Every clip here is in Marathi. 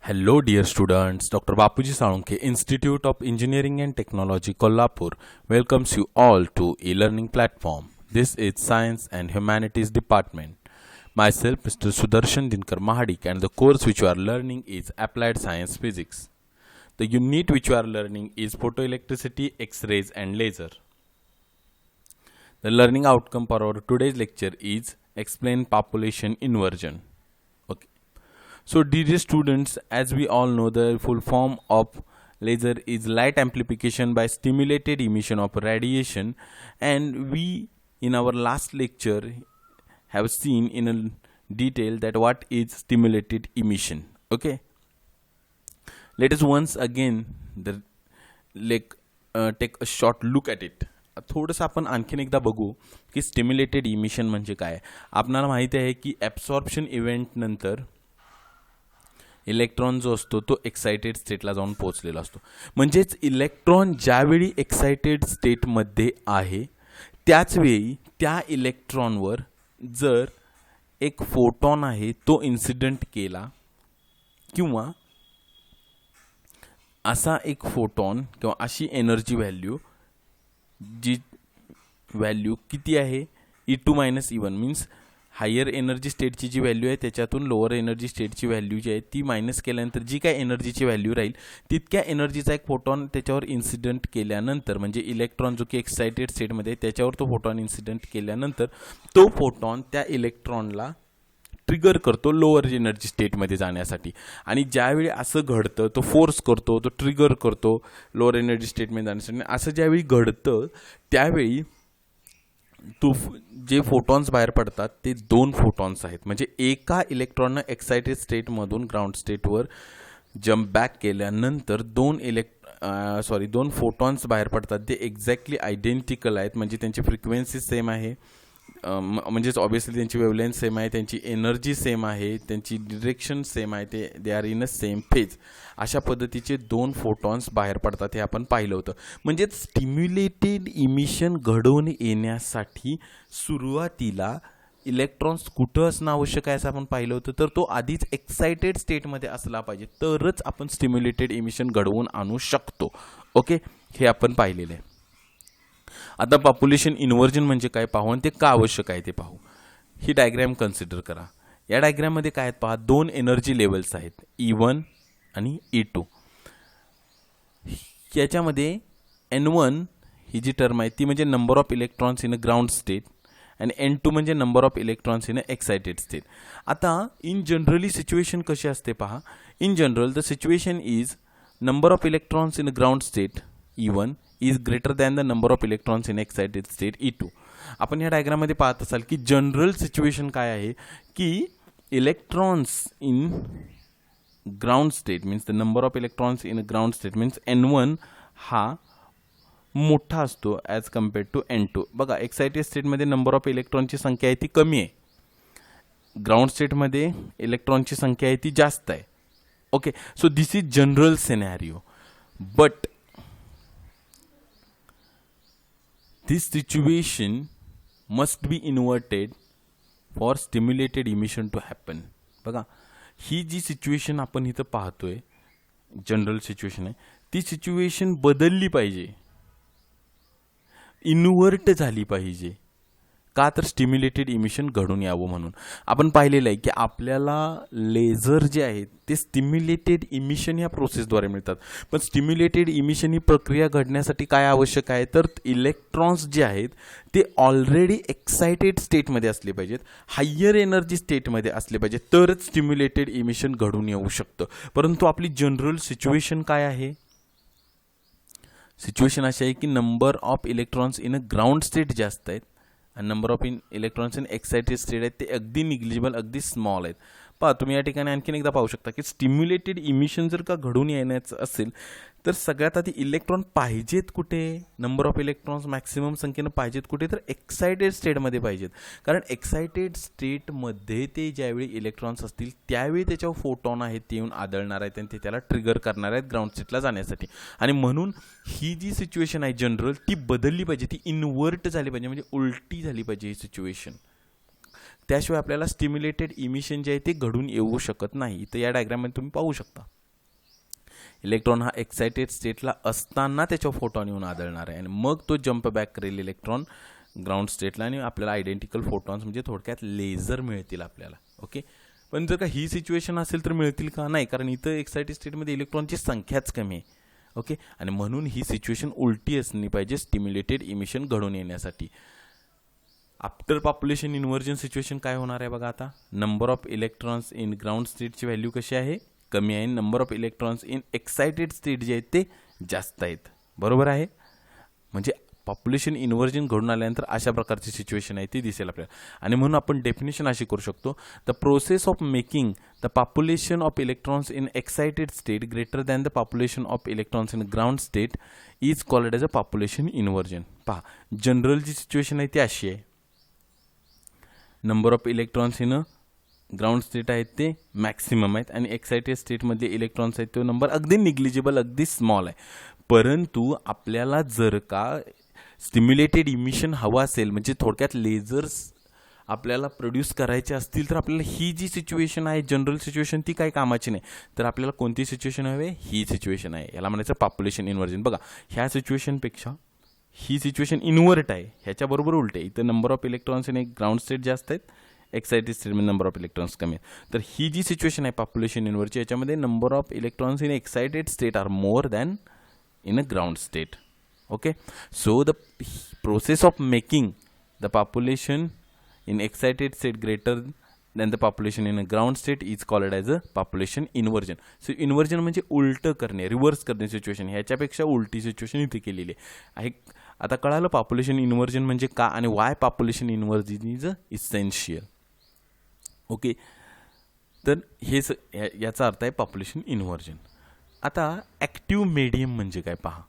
Hello, dear students. Dr. Bapuji Salunke, Institute of Engineering and Technology, Kolhapur, welcomes you all to e-learning platform. This is Science and Humanities Department. Myself, Mr. Sudarshan Dinkar Mahadik, and the course which you are learning is Applied Science Physics. The unit which you are learning is Photoelectricity, X-rays, and laser. The learning outcome for our today's lecture is Explain Population Inversion. So dear students, as we all know, the full form of laser is light amplification by stimulated emission of radiation, and we in our last lecture have seen in a detail that what is stimulated emission. Okay, let us once again take a short look at it. थोडंसं आपण आणखीन एकदा बघू की स्टिम्युलेटेड इमिशन म्हणजे काय. आपल्याला माहिती आहे की ॲब्सॉर्प्शन इव्हेंट नंतर इलेक्ट्रॉन जो असतो तो एक्साइटेड स्टेटला जाऊन पोहोचलेला असतो. म्हणजेच इलेक्ट्रॉन ज्यावेळी एक्साइटेड स्टेटमध्ये आहे त्याचवेळी त्या इलेक्ट्रॉनवर जर एक फोटॉन आहे तो इन्सिडेंट केला किंवा असा एक फोटॉन किंवा अशी एनर्जी व्हॅल्यू जी व्हॅल्यू किती आहे E2 - E1 means higher energy स्टेटची जी व्हॅल्यू आहे त्याच्यातून लोअर एनर्जी स्टेटची व्हॅल्यू जी आहे ती मायनस केल्यानंतर जी काय एनर्जीची व्हॅल्यू राहील तितक्या एनर्जीचा एक फोटॉन त्याच्यावर इन्सिडेंट केल्यानंतर म्हणजे इलेक्ट्रॉन जो की एक्साइटेड स्टेटमध्ये त्याच्यावर तो फोटॉन इन्सिडेंट केल्यानंतर तो फोटॉन त्या इलेक्ट्रॉनला ट्रिगर करतो लोअर एनर्जी स्टेटमध्ये जाण्यासाठी. आणि ज्यावेळी असं घडतं तो फोर्स करतो, तो ट्रिगर करतो लोअर एनर्जी स्टेटमध्ये जाण्यासाठी. असं ज्यावेळी घडतं त्यावेळी जे फोटॉन्स बाहेर पडतात ते दोन फोटॉन्स आहेत. म्हणजे एका इलेक्ट्रॉननं एक्साइटेड स्टेटमधून ग्राउंड स्टेटवर जम्प बॅक केल्यानंतर दोन फोटॉन्स बाहेर पडतात जे एक्झॅक्टली आयडेंटिकल आहेत. म्हणजे त्यांची फ्रिक्वेन्सी सेम आहे, म्हणजेच ऑब्विसली त्यांची वेवलेंथ सेम आहे, त्यांची एनर्जी सेम आहे, त्यांची डिरेक्शन सेम आहे, they are in a same phase. अशा पद्धतीचे दोन फोटॉन्स बाहेर पडतात हे आपण पाहिलं होतं. म्हणजेच स्टिम्युलेटेड इमिशन घडवून येण्यासाठी सुरुवातीला इलेक्ट्रॉन्स कुठं असणं आवश्यक आहे असं आपण पाहिलं होतं. तर तो आधीच एक्साइटेड स्टेटमध्ये असला पाहिजे तरच आपण स्टिम्युलेटेड इमिशन घडवून आणू शकतो. ओके, हे आपण पाहिलेलं आहे. आता पॉप्युलेशन इन्व्हर्जन म्हणजे काय पाहू आणि ते का आवश्यक आहे ते पाहू. ही डायग्रॅम कन्सिडर करा. या डायग्रॅममध्ये काय आहेत पहा, दोन एनर्जी लेवल्स आहेत E1 आणि E2. याच्यामध्ये N1 ही जी टर्म आहे ती म्हणजे number of electrons in a ground state आणि N2 म्हणजे number of electrons in a excited state. आता इन जनरली सिच्युएशन कशी असते पहा. In general the situation is number of electrons in a ground state E1 is greater than the number of electrons in excited state E2. आपण या डायग्राममध्ये पाहत असाल की जनरल सिच्युएशन काय आहे की electrons in ground state means the number of electrons in ground state means N1 हा मोठा असतो ॲज कम्पेअर्ड टू N2. बघा, एक्साइटेड स्टेटमध्ये नंबर ऑफ इलेक्ट्रॉनची संख्या आहे ती कमी आहे, ग्राउंड स्टेटमध्ये इलेक्ट्रॉनची संख्या आहे ती जास्त आहे. Okay, so this is general scenario. But this situation must be inverted for stimulated emission to happen. बघा, ही जी सिच्युएशन आपण इथं पाहतोय जनरल सिच्युएशन आहे ती सिच्युएशन बदलली पाहिजे, इन्व्हर्ट झाली पाहिजे. का तर स्टिम्युलेटेड इमिशन घडून यावं म्हणून. आपण पाहिलेलं आहे की आपल्याला लेझर जे आहेत ते स्टिम्युलेटेड इमिशन या प्रोसेसद्वारे मिळतात. पण स्टिम्युलेटेड इमिशन ही प्रक्रिया घडण्यासाठी काय आवश्यक आहे तर इलेक्ट्रॉन्स जे आहेत ते ऑलरेडी एक्साइटेड स्टेटमध्ये असले पाहिजेत, हायर एनर्जी स्टेटमध्ये असले पाहिजेत, तरच स्टिम्युलेटेड इमिशन घडून येऊ शकतं. परंतु आपली जनरल सिच्युएशन काय आहे, सिच्युएशन अशी आहे की number of electrons in a ground state जास्त आहेत आणि number of electrons in excited state आहेत ते अगदी निग्लिजिबल, अगदी स्मॉल आहेत. पहा, तुम्ही या ठिकाणी आणखीन एकदा पाहू शकता की स्टिम्युलेटेड इमिशन जर का घडून येण्याचं असेल तर सगळ्यात आधी इलेक्ट्रॉन पाहिजेत कुठे, नंबर ऑफ इलेक्ट्रॉन्स मॅक्सिमम संख्येनं पाहिजेत कुठे तर एक्साइटेड स्टेटमध्ये पाहिजेत. कारण एक्साइटेड स्टेटमध्ये ते ज्यावेळी इलेक्ट्रॉन्स असतील त्यावेळी त्याच्यावर फोटॉन आहेत ते येऊन आदळणार आहेत आणि ते त्याला ट्रिगर करणार आहेत ग्राउंड स्टेटला जाण्यासाठी. आणि म्हणून ही जी सिच्युएशन आहे जनरल ती बदलली पाहिजे, ती इन्व्हर्ट झाली पाहिजे, म्हणजे उलटी झाली पाहिजे ही सिच्युएशन. त्याशिवाय आपल्याला स्टिम्युलेटेड इमिशन जे आहे ते घडून येऊ शकत नाही. तर या डायग्राममध्ये तुम्ही पाहू शकता. इलेक्ट्रॉन हा एक्साइटेड स्टेटला असताना त्याच्या फोटॉन येऊन आदळणार आहे आणि मग तो जम्प बॅक करेल इलेक्ट्रॉन ग्राउंड स्टेटला आणि आपल्याला आयडेंटिकल फोटॉन्स म्हणजे थोडक्यात लेझर मिळतील आपल्याला. ओके, पण जर का ही सिच्युएशन असेल तर मिळतील का? नाही, कारण इथं एक्साइटेड स्टेटमध्ये इलेक्ट्रॉनची संख्याच कमी आहे. ओके, आणि म्हणून ही सिच्युएशन उलटी असली पाहिजे स्टिम्युलेटेड इमिशन घडून येण्यासाठी. आफ्टर पॉप्युलेशन इन्व्हर्जन सिच्युएशन काय होणार आहे बघा. आता number of electrons in ground स्टेटची व्हॅल्यू कशी आहे? कमी आहे. Number of electrons in excited state जे आहेत ते जास्त आहेत. बरोबर आहे. म्हणजे पॉप्युलेशन इन्व्हर्जन घडून आल्यानंतर अशा प्रकारची सिच्युएशन आहे ती दिसेल आपल्याला. आणि म्हणून आपण डेफिनेशन अशी करू शकतो, the process of making the population of electrons in excited state greater than the population of electrons in ground state is called as a population inversion. पहा, जनरल जी सिच्युएशन आहे ती अशी आहे, number of electrons in ground state आहेत ते मॅक्सिमम आहेत आणि एक्साइटेड स्टेटमध्ये इलेक्ट्रॉन्स आहेत तो नंबर अगदी निग्लिजिबल, अगदी स्मॉल आहे. परंतु आपल्याला जर का स्टिम्युलेटेड इमिशन हवा असेल, म्हणजे थोडक्यात लेझर्स आपल्याला प्रोड्यूस करायचे असतील, तर आपल्याला ही जी सिच्युएशन आहे जनरल सिच्युएशन ती काही कामाची नाही. तर आपल्याला कोणती सिच्युएशन हवी? ही सिच्युएशन आहे. याला म्हणायचं पॉप्युलेशन इन्व्हर्जन. बघा, ह्या सिच्युएशनपेक्षा ही सिच्युएशन इन्व्हर्ट आहे, ह्याच्याबरोबर उलट आहे. इथं नंबर ऑफ इलेक्ट्रॉन्स इन एक ग्राउंड स्टेट जास्त आहेत, एक्साइटेड स्टेटमध्ये नंबर ऑफ इलेक्ट्रॉन्स कमी आहेत. तर ही जी सिच्युएशन आहे पॉप्युलेशन इन्व्हर्टची, याच्यामध्ये number of electrons in excited state are more than in a ground state. Okay, so the process of making the population in excited state greater than the population in a ground state is called as a population inversion. So inversion म्हणजे उलट करणे, रिव्हर्स करणे सिच्युएशन, ह्याच्यापेक्षा उलटी सिच्युएशन इथे केलेली आहे. आता कळालं पॉप्युलेशन इन्व्हर्जन म्हणजे का आणि Y population inversion is essential. Okay, तर हे याचा अर्थ आहे पॉप्युलेशन इन्व्हर्जन. आता ॲक्टिव्ह मीडियम म्हणजे काय पहा.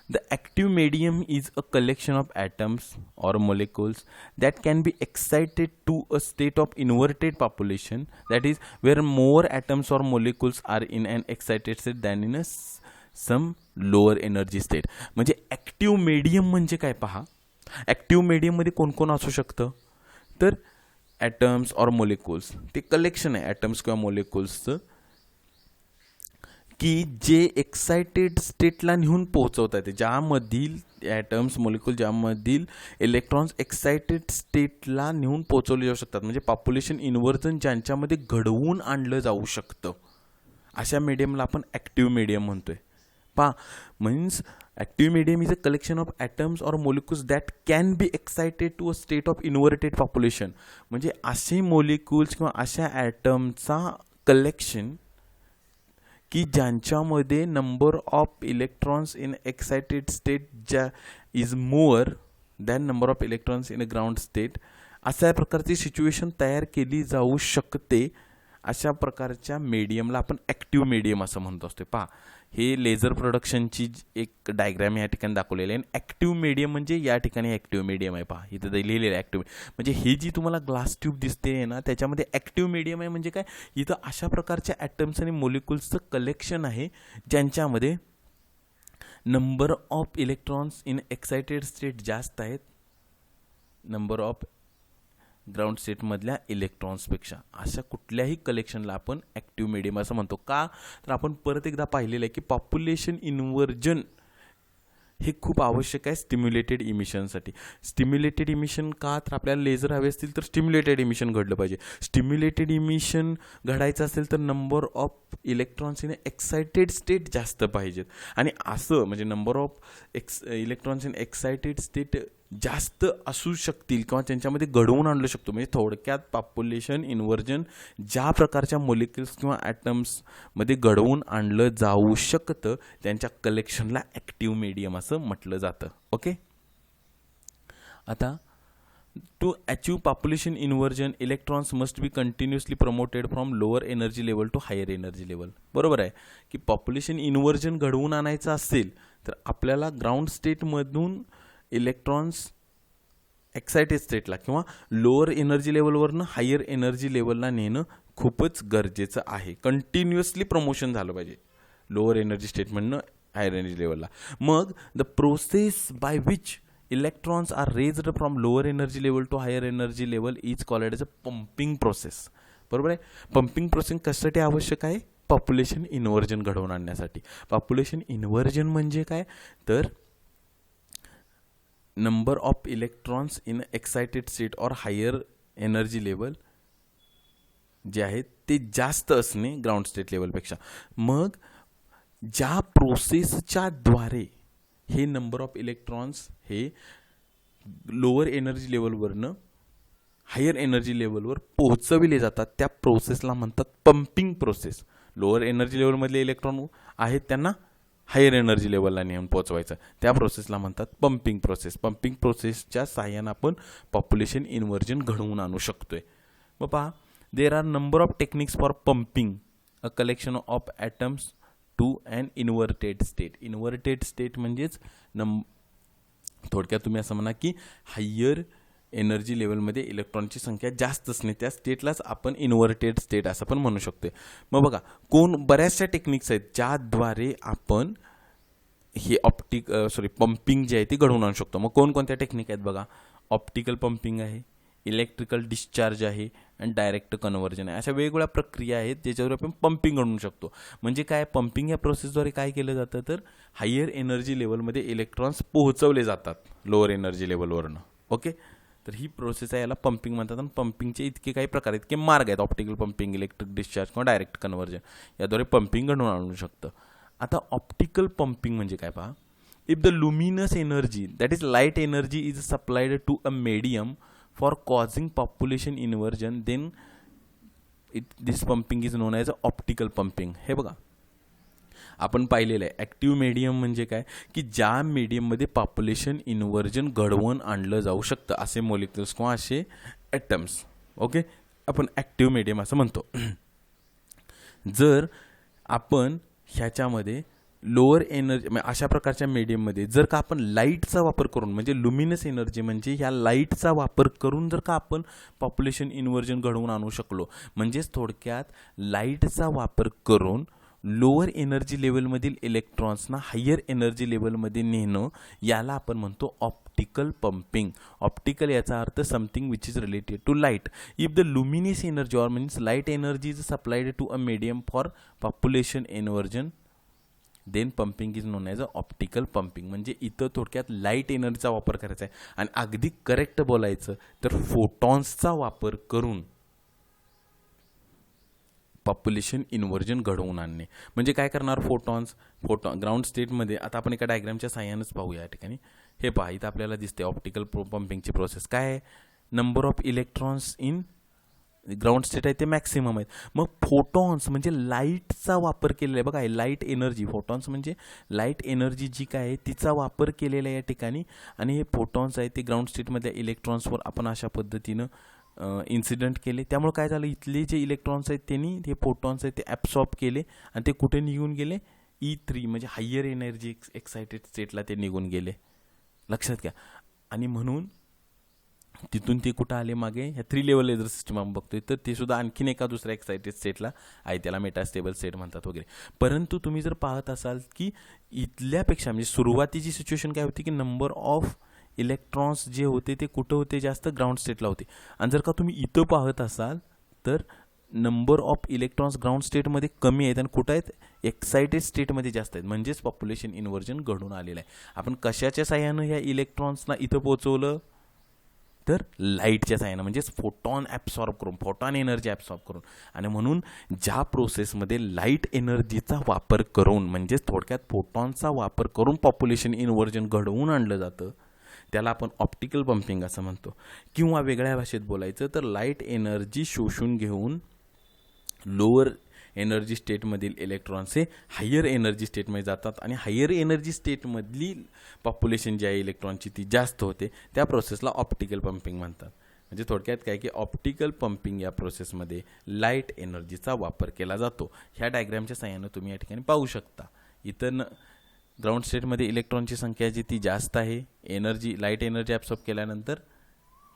The active medium is a collection of atoms or molecules that can be excited to a state of inverted population, that is where more atoms or molecules are in an excited state than in some lower energy state. म्हणजे ॲक्टिव्ह मीडियम म्हणजे काय पहा. ॲक्टिव्ह मीडियममध्ये कोण कोण असू शकतं? तर ॲटम्स और मोलिक्युल्स, ते कलेक्शन आहे ॲटम्स किंवा मोलिक्युल्सचं की जे एक्साइटेड स्टेटला नेऊन पोहोचवता येते, ज्यामधील ॲटम्स मोलिक्युल ज्यामधील इलेक्ट्रॉन्स एक्साइटेड स्टेटला नेऊन पोहोचवले जाऊ शकतात. म्हणजे पॉप्युलेशन इन्व्हर्जन ज्यांच्यामध्ये घडवून आणलं जाऊ शकतं, अशा मीडियमला आपण ॲक्टिव्ह मीडियम म्हणतोय. पहा, means active medium is a collection of atoms or molecules that can be excited to a state of inverted population. म्हणजे असे मोलिक्युल्स किंवा अशा ॲटमचा कलेक्शन की ज्यांच्यामध्ये number of electrons in excited state ज्या is more than number of electrons in a ground state, अशा प्रकारची सिच्युएशन तयार केली जाऊ शकते. अशा प्रकारच्या मीडियमला आपण ॲक्टिव्ह मीडियम असं म्हणतो असतो. पहा, हे लेझर प्रोडक्शनची एक डायग्राम या ठिकाणी दाखवलेली आहे. ॲक्टिव्ह मीडियम म्हणजे या ठिकाणी ॲक्टिव्ह मीडियम आहे. पहा, इथं लिहिलेलं आहे ॲक्टिव्ह. म्हणजे ही जी तुम्हाला ग्लास ट्यूब दिसते ना, त्याच्यामध्ये ॲक्टिव्ह मीडियम आहे. म्हणजे काय, इथं अशा प्रकारच्या ॲटम्स आणि मोलिक्युल्सचं कलेक्शन आहे ज्यांच्यामध्ये number of electrons in excited state जास्त आहेत नंबर ऑफ ग्राउंड स्टेटमधल्या इलेक्ट्रॉन्सपेक्षा. अशा कुठल्याही कलेक्शनला आपण ॲक्टिव्ह मीडियम असं म्हणतो. का, तर आपण परत एकदा पाहिलेलं आहे की पॉप्युलेशन इन्व्हर्जन हे खूप आवश्यक आहे स्टिम्युलेटेड इमिशनसाठी. स्टिम्युलेटेड इमिशन का, तर आपल्याला लेझर हवे असतील तर स्टिम्युलेटेड इमिशन घडलं पाहिजे. स्टिम्युलेटेड इमिशन घडायचं असेल तर number of electrons in excited state जास्त पाहिजेत. आणि असं म्हणजे number of electrons in excited state जास्त असू शकतील किंवा त्यांच्यामध्ये घडवून आणलं शकतो. म्हणजे थोडक्यात पॉप्युलेशन इन्व्हर्जन ज्या प्रकारच्या मोलिक्युल्स किंवा ॲटम्समध्ये घडवून आणलं जाऊ शकतं त्यांच्या कलेक्शनला ॲक्टिव्ह मीडियम असं म्हटलं जातं. ओके, आता to achieve population inversion electrons must be continuously promoted from lower energy level to higher energy level. बरोबर आहे की पॉप्युलेशन इन्व्हर्जन घडवून आणायचं असेल तर आपल्याला ग्राउंड स्टेटमधून इलेक्ट्रॉन्स एक्साइटेड स्टेटला किंवा लोअर एनर्जी लेवलवरनं हायर एनर्जी लेवलला नेणं खूपच गरजेचं आहे. कंटिन्युअसली प्रमोशन झालं पाहिजे लोअर एनर्जी स्टेटमधनं हायर एनर्जी लेवलला. मग the process by which electrons are raised from lower energy level to higher energy level is called as a pumping process. बरोबर आहे. पंपिंग प्रोसेस कशासाठी आवश्यक आहे, पॉप्युलेशन इन्व्हर्जन घडवून आणण्यासाठी. पॉप्युलेशन इन्व्हर्जन म्हणजे काय, तर number of electrons in excited state और हायर एनर्जी लेवल जे आहेत ते जास्त असणे ग्राउंड स्टेट लेवलपेक्षा. मग ज्या प्रोसेसच्या द्वारे हे नंबर ऑफ इलेक्ट्रॉन्स हे लोअर एनर्जी लेवलवरनं हायर एनर्जी लेवलवर पोहोचविले जातात त्या प्रोसेसला म्हणतात पंपिंग प्रोसेस. लोअर एनर्जी लेवलमधले इलेक्ट्रॉन आहेत त्यांना हायर एनर्जी लेवलला नेऊन पोहोचवायचं, त्या प्रोसेसला म्हणतात पंपिंग प्रोसेस. पंपिंग प्रोसेसच्या साहाय्यानं आपण पॉप्युलेशन इन्व्हर्जन घडवून आणू शकतोय. मग पहा, there are number of techniques for pumping a collection of atoms to and inverted state. Inverted state म्हणजेच थोडक्यात तुम्ही असं म्हणा की हायर एनर्जी लेवलमध्ये इलेक्ट्रॉनची संख्या जास्त असणे त्या स्टेटलाच आपण इन्व्हर्टेड स्टेट असं पण म्हणू शकतो. मग बघा, बऱ्याचशा टेक्निक्स आहेत ज्याद्वारे आपण हे पंपिंग जे आहे ते घडवून आणू शकतो. मग कोणकोणत्या टेक्निक आहेत बघा, ऑप्टिकल पंपिंग आहे, इलेक्ट्रिकल डिस्चार्ज आहे आणि डायरेक्ट कन्व्हर्जन आहे. अशा वेगवेगळ्या प्रक्रिया आहेत ज्याच्यावर आपण पंपिंग घडवू शकतो. म्हणजे काय, पंपिंग या प्रोसेसद्वारे काय केलं जातं तर हायर एनर्जी लेवलमध्ये इलेक्ट्रॉन्स पोहोचवले जातात लोअर एनर्जी लेवलवरनं. ओके, तर ही प्रोसेस आहे, याला पंपिंग म्हणतात. आणि पंपिंगचे इतके काही प्रकार आहेत, इतके मार्ग आहेत, ऑप्टिकल पंपिंग, इलेक्ट्रिक डिस्चार्ज किंवा डायरेक्ट कन्व्हर्जन, याद्वारे पंपिंग घडवून आणू शकतं. आता ऑप्टिकल पंपिंग म्हणजे काय पहा, if the luminous energy that is light energy is supplied to a medium for causing population inversion then this pumping is known as a optical pumping. हे बघा, आपण पाहिलेलं आहे ॲक्टिव्ह मीडियम म्हणजे काय की ज्या मीडियममध्ये पॉप्युलेशन इन्व्हर्जन घडवून आणलं जाऊ शकतं, असे मॉलिक्युल्स किंवा असे ॲटम्स. ओके, आपण ॲक्टिव्ह मीडियम असं म्हणतो. जर आपण ह्याच्यामध्ये लोअर एनर्जी अशा प्रकारच्या मीडियममध्ये जर का आपण लाईटचा वापर करून, म्हणजे लुमिनस एनर्जी म्हणजे ह्या लाईटचा वापर करून जर का आपण पॉप्युलेशन इन्व्हर्जन घडवून आणू शकलो, म्हणजेच थोडक्यात लाईटचा वापर करून लोअर एनर्जी लेवलमधील इलेक्ट्रॉन्सना हायर एनर्जी लेवलमध्ये नेणं, याला आपण म्हणतो ऑप्टिकल पंपिंग. ऑप्टिकल याचा अर्थ something which is related to light. If the luminous energy or means light energy is supplied to a medium for population inversion then pumping is known as a optical pumping. म्हणजे इथं थोडक्यात लाईट एनर्जीचा वापर करायचा आहे आणि अगदी करेक्ट बोलायचं तर फोटॉन्सचा वापर करून पॉप्युलेशन इन्व्हर्जन घडवून आणणे. म्हणजे काय करणार, फोटॉन ग्राउंड स्टेटमध्ये, आता आपण एका डायग्रामच्या साह्यानंच पाहूया. या ठिकाणी हे पहा, इथं आपल्याला दिसते ऑप्टिकल पंपिंगची प्रोसेस काय आहे, number of electrons in ground state आहे ते मॅक्सिमम आहेत. मग फोटॉन्स म्हणजे लाईटचा वापर केलेला आहे बघा, लाईट एनर्जी, फोटॉन्स म्हणजे लाईट एनर्जी जी काय आहे तिचा वापर केलेला आहे या ठिकाणी. आणि हे फोटॉन्स आहे ते ग्राउंड स्टेटमधल्या इलेक्ट्रॉन्सवर आपण अशा पद्धतीनं इन्सिडेंट केले. त्यामुळे काय झालं, इथले जे इलेक्ट्रॉन्स आहेत त्यांनी हे फोटॉन्स आहेत ते ॲब्सॉर्ब केले आणि ते कुठे निघून गेले, E3 म्हणजे हायर एनर्जी एक्सायटेड स्टेटला ते निघून गेले. लक्षात घ्या. आणि म्हणून तिथून ते कुठं आले मागे, ह्या 3 लेवल लेझर सिस्टम आपण बघतोय तर ते सुद्धा आणखीन एका दुसऱ्या एक्सायटेड स्टेटला आहे, त्याला मेटास्टेबल स्टेट म्हणतात वगैरे. परंतु तुम्ही जर पाहत असाल की इथल्यापेक्षा म्हणजे सुरुवातीची सिच्युएशन काय होती की नंबर ऑफ इलेक्ट्रॉन्स जे होते ते कुठं होते, जास्त ग्राउंड स्टेटला होते. आणि जर का तुम्ही इथं पाहत असाल तर नंबर ऑफ इलेक्ट्रॉन्स ग्राउंड स्टेटमध्ये कमी आहेत आणि कुठं आहेत, एक्सायटेड स्टेटमध्ये जास्त आहेत. म्हणजेच पॉप्युलेशन इन्व्हर्जन घडून आलेलं आहे. आपण कशाच्या साह्यानं ह्या इलेक्ट्रॉन्सना इथं पोहोचवलं तर लाईटच्या साह्यानं, म्हणजेच फोटॉन ॲब्सॉर्ब करून, फोटॉन एनर्जी ॲब्सॉर्ब करून. आणि म्हणून ज्या प्रोसेसमध्ये लाईट एनर्जीचा वापर करून, म्हणजेच थोडक्यात फोटॉनचा वापर करून पॉप्युलेशन इन्व्हर्जन घडवून आणलं जातं त्याला आपण ऑप्टिकल पंपिंग असं म्हणतो. किंवा वेगळ्या भाषेत बोलायचं तर लाईट एनर्जी शोषून घेऊन लोअर एनर्जी स्टेटमधील इलेक्ट्रॉन्स हे हायर एनर्जी स्टेटमध्ये जातात आणि हायर एनर्जी स्टेटमधली पॉप्युलेशन जी आहे इलेक्ट्रॉनची ती जास्त होते, त्या प्रोसेसला ऑप्टिकल पंपिंग म्हणतात. म्हणजे थोडक्यात काय की ऑप्टिकल पंपिंग या प्रोसेसमध्ये लाईट एनर्जीचा वापर केला जातो. ह्या डायग्रामच्या साह्यानं तुम्ही या ठिकाणी पाहू शकता. इथं ग्राउंड स्टेटमध्ये इलेक्ट्रॉनची संख्या जी ती जास्त आहे, लाईट एनर्जी ॲब्सॉर्ब केल्यानंतर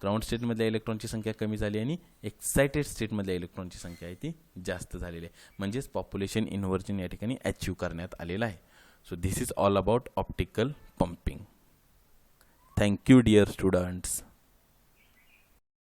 ग्राउंड स्टेटमधल्या इलेक्ट्रॉनची संख्या कमी झाली आणि एक्सायटेड स्टेटमधल्या इलेक्ट्रॉनची संख्या आहे ती जास्त झालेली आहे. म्हणजेच पॉप्युलेशन इन्व्हर्जन या ठिकाणी अचीव करण्यात आलेलं आहे. So this is all about optical pumping. Thank you dear students.